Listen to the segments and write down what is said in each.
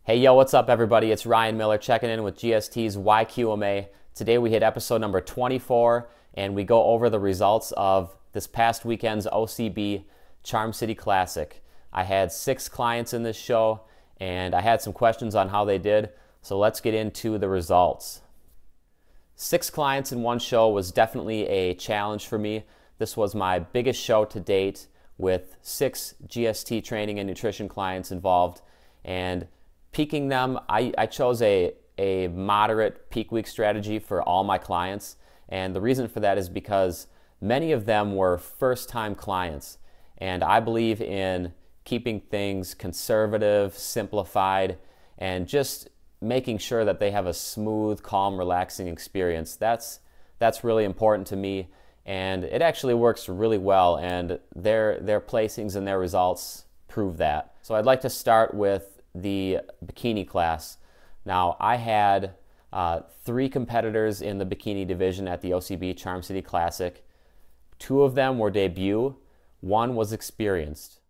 Hey, yo, what's up, everybody? It's Ryan Miller checking in with GST's YQMA. Today we hit episode number 24, and we go over the results of this past weekend's OCB Charm City Classic. I had 6 clients in this show, and I had some questions on how they did, so let's get into the results. 6 clients in one show was definitely a challenge for me. This was my biggest show to date with 6 GST training and nutrition clients involved, and peaking them, I chose a moderate peak week strategy for all my clients, and the reason for that is because many of them were first-time clients, and I believe in keeping things conservative, simplified, and just making sure that they have a smooth, calm, relaxing experience. That's really important to me, and it actually works really well, and their placings and their results prove that. So I'd like to start with the bikini class. Now, I had 3 competitors in the bikini division at the OCB Charm City Classic. 2 of them were debut, 1 was experienced.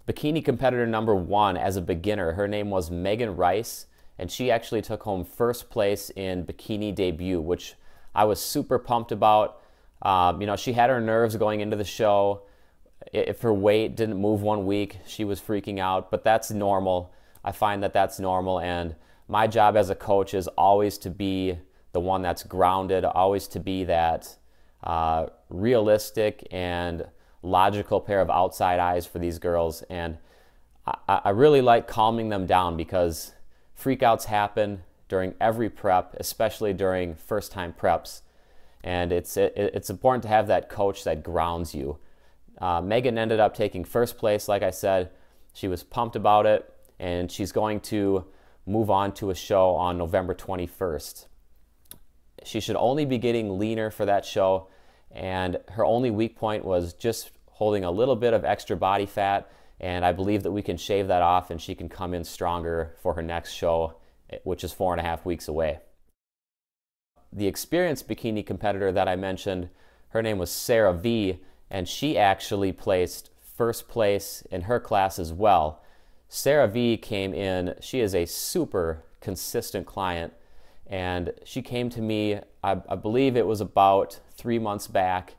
Bikini competitor number 1 as a beginner, her name was Meghan Rice, and she actually took home first place in bikini debut, which I was super pumped about. She had her nerves going into the show. If her weight didn't move 1 week, she was freaking out, but that's normal. I find that that's normal, and my job as a coach is always to be the one that's grounded, always to be that realistic and logical pair of outside eyes for these girls. And I really like calming them down because freakouts happen during every prep, especially during first-time preps, and it's important to have that coach that grounds you. Meghan ended up taking first place, like I said. She was pumped about it, and she's going to move on to a show on November 21st. She should only be getting leaner for that show, and her only weak point was just holding a little bit of extra body fat, and I believe that we can shave that off and she can come in stronger for her next show, which is 4.5 weeks away. The experienced bikini competitor that I mentioned, her name was Sarah V, and she actually placed first place in her class as well. Sarah V came in, she is a super consistent client, and she came to me, I believe it was about 3 months back,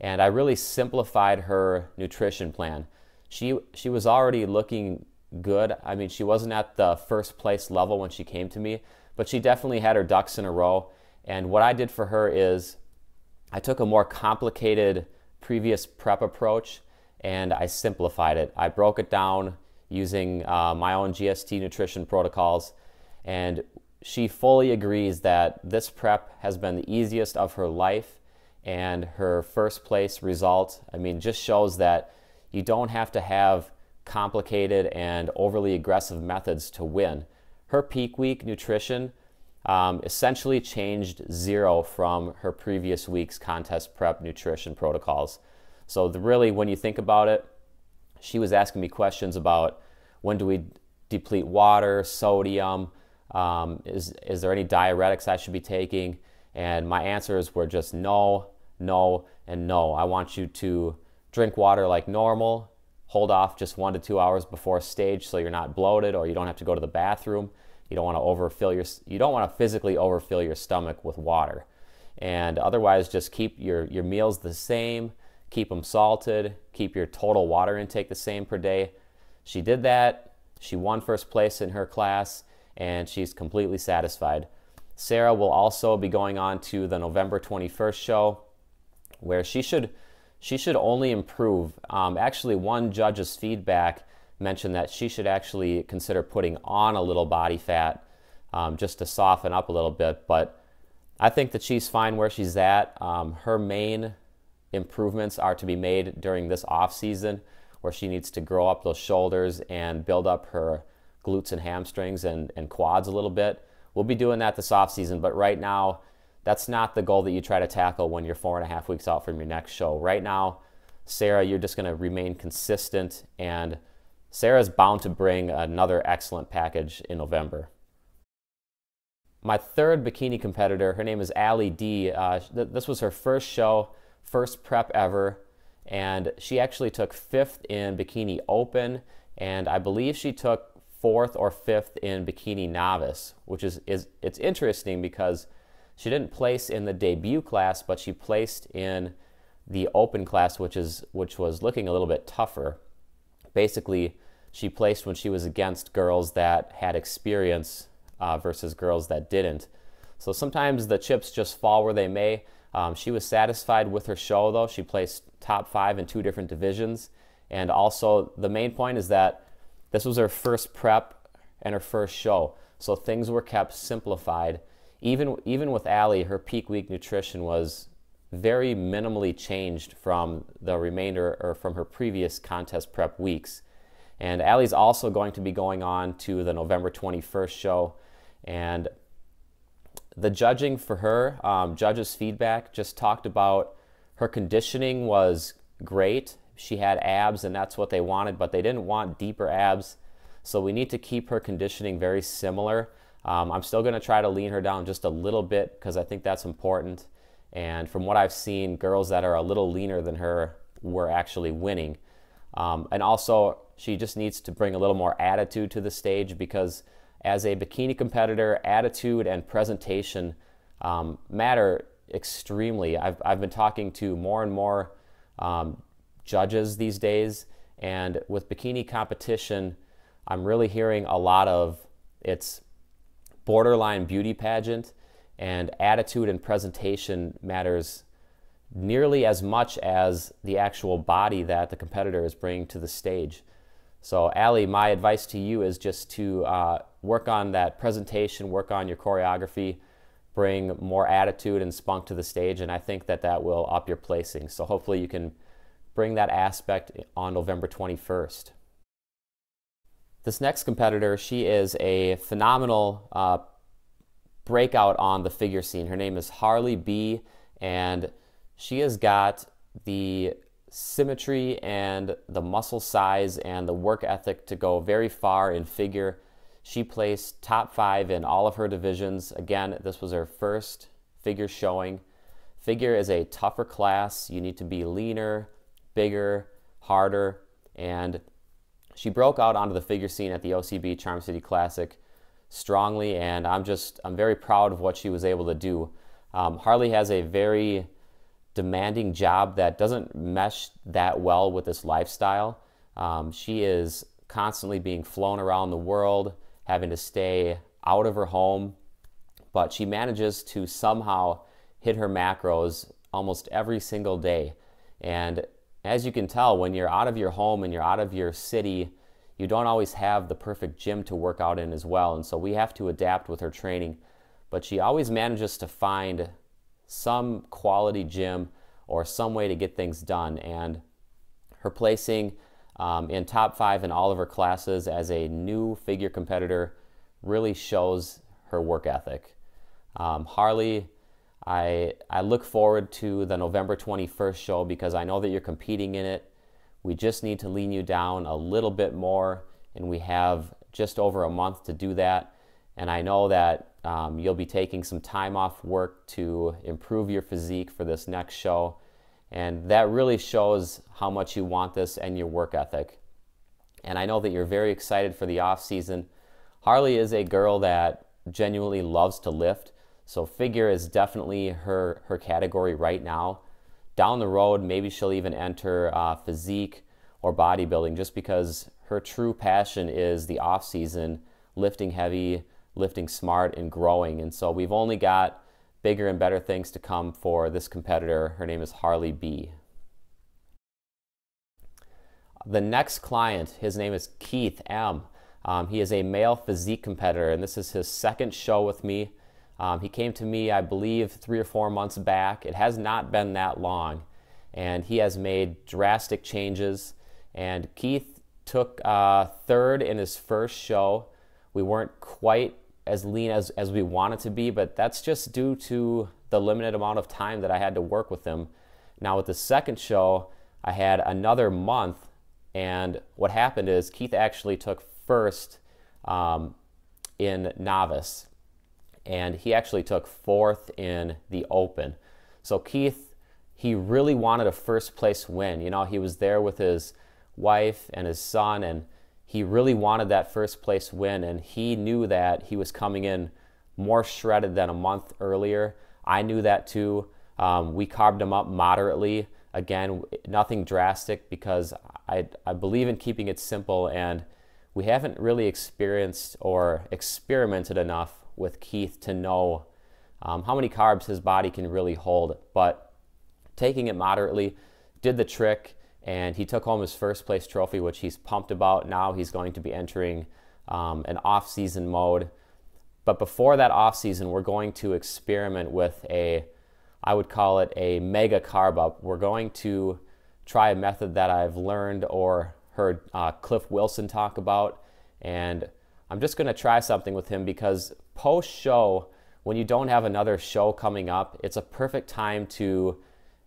and I really simplified her nutrition plan. She was already looking good. I mean, she wasn't at the first place level when she came to me, but she definitely had her ducks in a row, and what I did for her is I took a more complicated previous prep approach and I simplified it. I broke it down using my own GST nutrition protocols, and she fully agrees that this prep has been the easiest of her life, and her first place result, I mean, just shows that you don't have to have complicated and overly aggressive methods to win. Her peak week nutrition essentially changed 0 from her previous week's contest prep nutrition protocols. So really, when you think about it, she was asking me questions about when do we deplete water, sodium, is there any diuretics I should be taking? And my answers were just no, no, and no. I want you to drink water like normal, hold off just 1 to 2 hours before stage so you're not bloated or you don't have to go to the bathroom. You don't want to physically overfill your stomach with water. And otherwise, just keep your meals the same, keep them salted, keep your total water intake the same per day. She did that. She won first place in her class, and she's completely satisfied. Sarah will also be going on to the November 21st show, where she should only improve. Actually, one judge's feedback mentioned that she should actually consider putting on a little body fat just to soften up a little bit, but I think that she's fine where she's at. Her main improvements are to be made during this off season, where she needs to grow up those shoulders and build up her glutes and hamstrings and quads a little bit. We'll be doing that this off season, but right now that's not the goal that you try to tackle when you're 4.5 weeks out from your next show. Right now, Sarah, you're just going to remain consistent, and Sarah's bound to bring another excellent package in November. My third bikini competitor, her name is Harley B. This was her first show, first prep ever, and she actually took 5th in Bikini Open, and I believe she took 4th or 5th in bikini novice, which is it's interesting because she didn't place in the debut class, but she placed in the open class, which was looking a little bit tougher. Basically, she placed when she was against girls that had experience versus girls that didn't. So sometimes the chips just fall where they may. She was satisfied with her show, though. She placed top 5 in 2 different divisions. And also, the main point is that this was her first prep and her first show. So things were kept simplified. Even with Allie, her peak week nutrition was very minimally changed from the remainder or from her previous contest prep weeks. And Allie's also going to be going on to the November 21st show. And the judging for her, judges' feedback just talked about her conditioning was great. She had abs and that's what they wanted, but they didn't want deeper abs. So we need to keep her conditioning very similar. I'm still going to try to lean her down just a little bit because I think that's important. And from what I've seen, girls that are a little leaner than her were actually winning. And also, she just needs to bring a little more attitude to the stage because as a bikini competitor, attitude and presentation matter extremely. I've been talking to more and more judges these days, and with bikini competition, I'm really hearing a lot of it's borderline beauty pageant, and attitude and presentation matters nearly as much as the actual body that the competitor is bringing to the stage. So Allie, my advice to you is just to work on that presentation, work on your choreography, bring more attitude and spunk to the stage, and I think that will up your placing. So hopefully you can bring that aspect on November 21st. This next competitor, she is a phenomenal breakout on the figure scene. Her name is Harley B, and she has got the symmetry and the muscle size and the work ethic to go very far in figure. She placed top 5 in all of her divisions. Again, this was her first figure showing. Figure is a tougher class. You need to be leaner, bigger, harder, and she broke out onto the figure scene at the OCB Charm City Classic strongly, and I'm very proud of what she was able to do. Harley has a very demanding job that doesn't mesh that well with this lifestyle. She is constantly being flown around the world, having to stay out of her home, but she manages to somehow hit her macros almost every single day. And as you can tell, when you're out of your home and you're out of your city, you don't always have the perfect gym to work out in as well. And so we have to adapt with her training. But she always manages to find some quality gym or some way to get things done. And her placing in top 5 in all of her classes as a new figure competitor really shows her work ethic. Harley, I look forward to the November 21st show because I know that you're competing in it. We just need to lean you down a little bit more, and we have just over a month to do that. And I know that you'll be taking some time off work to improve your physique for this next show. And that really shows how much you want this and your work ethic. And I know that you're very excited for the off season. Harley is a girl that genuinely loves to lift. So figure is definitely her category right now. Down the road, maybe she'll even enter physique or bodybuilding just because her true passion is the off season, lifting heavy, lifting smart, and growing. And so we've only got bigger and better things to come for this competitor. Her name is Harley B. The next client, his name is Keith M. He is a male physique competitor, and this is his second show with me. He came to me, I believe, 3 or 4 months back. It has not been that long, and he has made drastic changes. And Keith took 3rd in his first show. We weren't quite as lean as we wanted to be, but that's just due to the limited amount of time that I had to work with him. Now with the second show, I had another month, and what happened is Keith actually took 1st in novice, and he actually took 4th in the open. So Keith, he really wanted a first place win. You know, he was there with his wife and his son, and he really wanted that first place win, and he knew that he was coming in more shredded than a month earlier. I knew that too. We carved him up moderately. Again, nothing drastic, because I believe in keeping it simple, and we haven't really experienced or experimented enough with Keith to know how many carbs his body can really hold. But taking it moderately did the trick, and he took home his first place trophy, which he's pumped about. Now he's going to be entering an off-season mode. But before that off-season, we're going to experiment with I would call it a mega carb up. We're going to try a method that I've learned or heard Cliff Wilson talk about, and I'm just going to try something with him, because post-show, when you don't have another show coming up, it's a perfect time to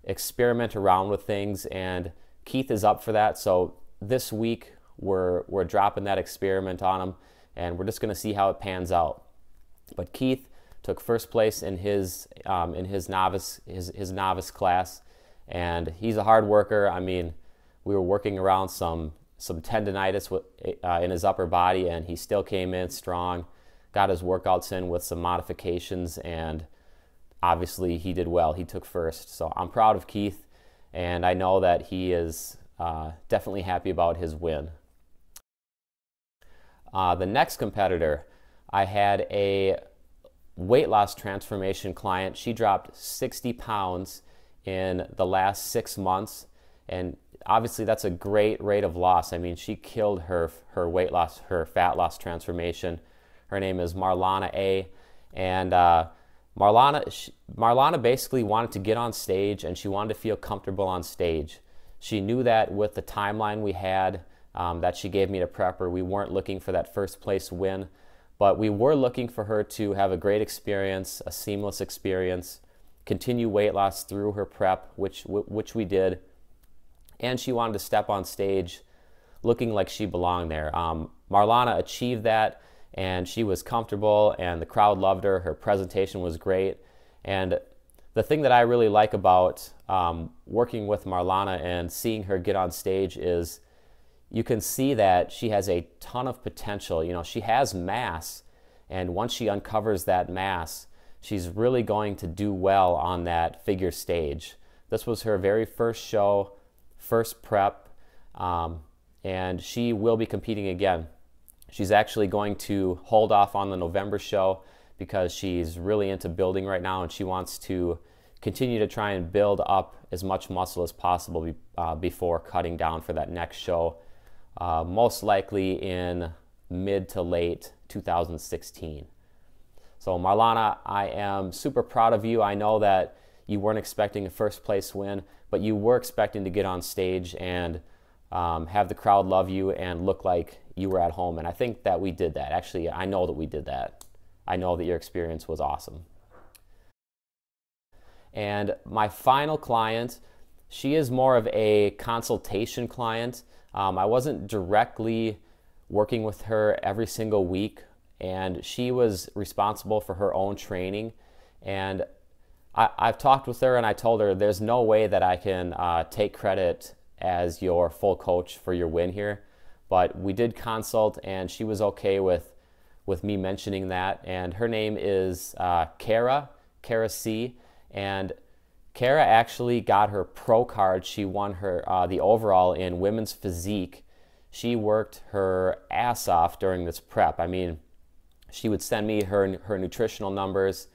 experiment around with things, and Keith is up for that. So this week we're dropping that experiment on him, and we're just going to see how it pans out. But Keith took first place in his novice class, and he's a hard worker. I mean, we were working around some tendonitis in his upper body, and he still came in strong, got his workouts in with some modifications, and obviously he did well. He took first. So I'm proud of Keith, and I know that he is definitely happy about his win. The next competitor, I had a weight loss transformation client. She dropped 60 pounds in the last 6 months, and obviously that's a great rate of loss. I mean, she killed her weight loss, her fat loss transformation. Her name is Maulana A, and Maulana basically wanted to get on stage, and she wanted to feel comfortable on stage. She knew that with the timeline we had that she gave me to prep her, we weren't looking for that first place win, but we were looking for her to have a great experience, a seamless experience, continue weight loss through her prep, which we did, and she wanted to step on stage looking like she belonged there. Maulana achieved that, and she was comfortable, and the crowd loved her. Her presentation was great, and the thing that I really like about working with Maulana and seeing her get on stage is you can see that she has a ton of potential. You know, she has mass, and once she uncovers that mass, she's really going to do well on that figure stage. This was her very first show, first prep, and she will be competing again. She's actually going to hold off on the November show because she's really into building right now, and she wants to continue to try and build up as much muscle as possible before cutting down for that next show, most likely in mid to late 2016. So Maulana, I am super proud of you. I know that you weren't expecting a first place win, but you were expecting to get on stage and have the crowd love you and look like you were at home. And I think that we did that. Actually, I know that we did that. I know that your experience was awesome. And my final client, she is more of a consultation client. I wasn't directly working with her every single week, and she was responsible for her own training. And I've talked with her, and I told her there's no way that I can take credit as your full coach for your win here. But we did consult, and she was okay with me mentioning that. And her name is Kara C. And Kara actually got her pro card. She won her the overall in women's physique. She worked her ass off during this prep. I mean, she would send me her nutritional numbers.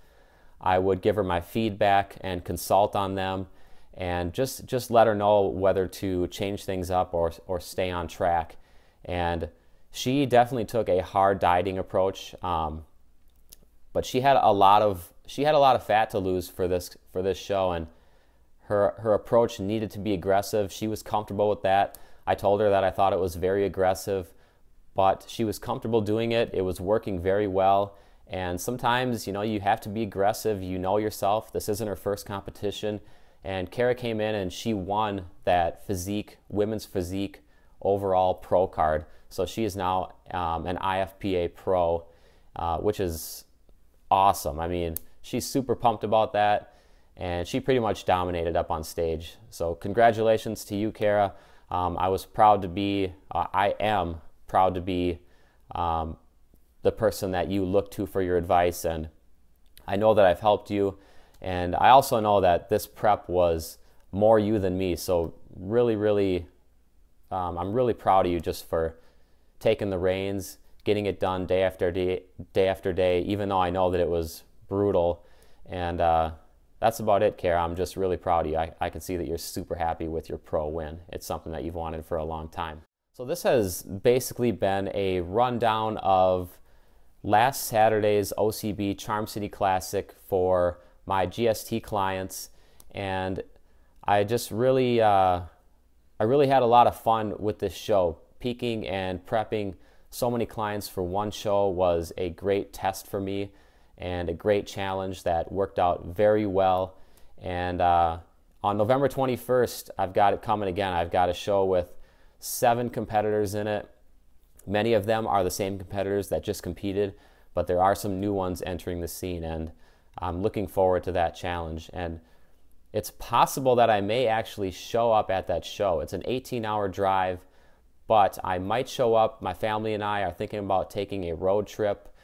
I would give her my feedback and consult on them, and just let her know whether to change things up or stay on track. And she definitely took a hard dieting approach, but she had a lot of fat to lose for this show, and her approach needed to be aggressive. She was comfortable with that. I told her that I thought it was very aggressive, but she was comfortable doing it. It was working very well. And sometimes, you know, you have to be aggressive. You know yourself. This isn't her first competition. And Kara came in and she won that physique, women's physique overall pro card. So she is now an IFPA pro, which is awesome. I mean, she's super pumped about that, and she pretty much dominated up on stage. So congratulations to you, Kara. I am proud to be the person that you look to for your advice, and I know that I've helped you, and I also know that this prep was more you than me. So really, I'm really proud of you just for taking the reins, getting it done day after day, even though I know that it was brutal. And that's about it, Kara. I'm just really proud of you. I can see that you're super happy with your pro win. It's something that you've wanted for a long time. So this has basically been a rundown of last Saturday's OCB Charm City Classic for my GST clients, and I just really, I really had a lot of fun with this show. Peaking and prepping so many clients for one show was a great test for me and a great challenge that worked out very well. And on November 21st, I've got it coming again. I've got a show with 7 competitors in it. Many of them are the same competitors that just competed, but there are some new ones entering the scene, and I'm looking forward to that challenge. And it's possible that I may actually show up at that show. It's an 18-hour drive, but I might show up. My family and I are thinking about taking a road trip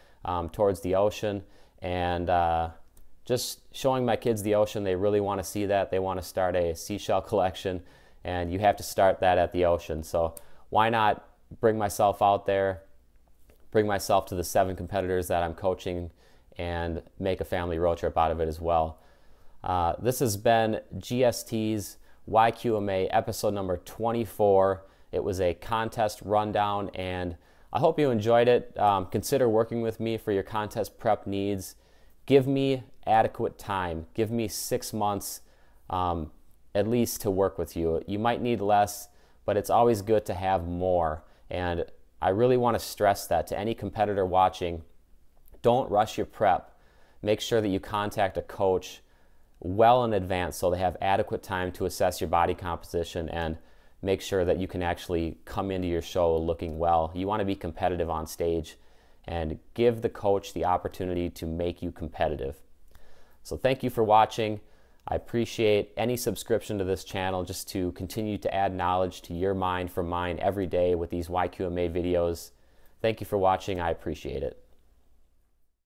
towards the ocean, and just showing my kids the ocean. They really want to see that. They want to start a seashell collection, and you have to start that at the ocean. So why not bring myself out there, bring myself to the 7 competitors that I'm coaching, and make a family road trip out of it as well. This has been GST's YQMA episode number 24. It was a contest rundown, and I hope you enjoyed it. Consider working with me for your contest prep needs. Give me adequate time. Give me 6 months at least to work with you. You might need less, but it's always good to have more. And I really want to stress that to any competitor watching. Don't rush your prep. Make sure that you contact a coach well in advance so they have adequate time to assess your body composition and make sure that you can actually come into your show looking well. You want to be competitive on stage, and give the coach the opportunity to make you competitive. So thank you for watching. I appreciate any subscription to this channel just to continue to add knowledge to your mind from mine every day with these YQMA videos. Thank you for watching. I appreciate it.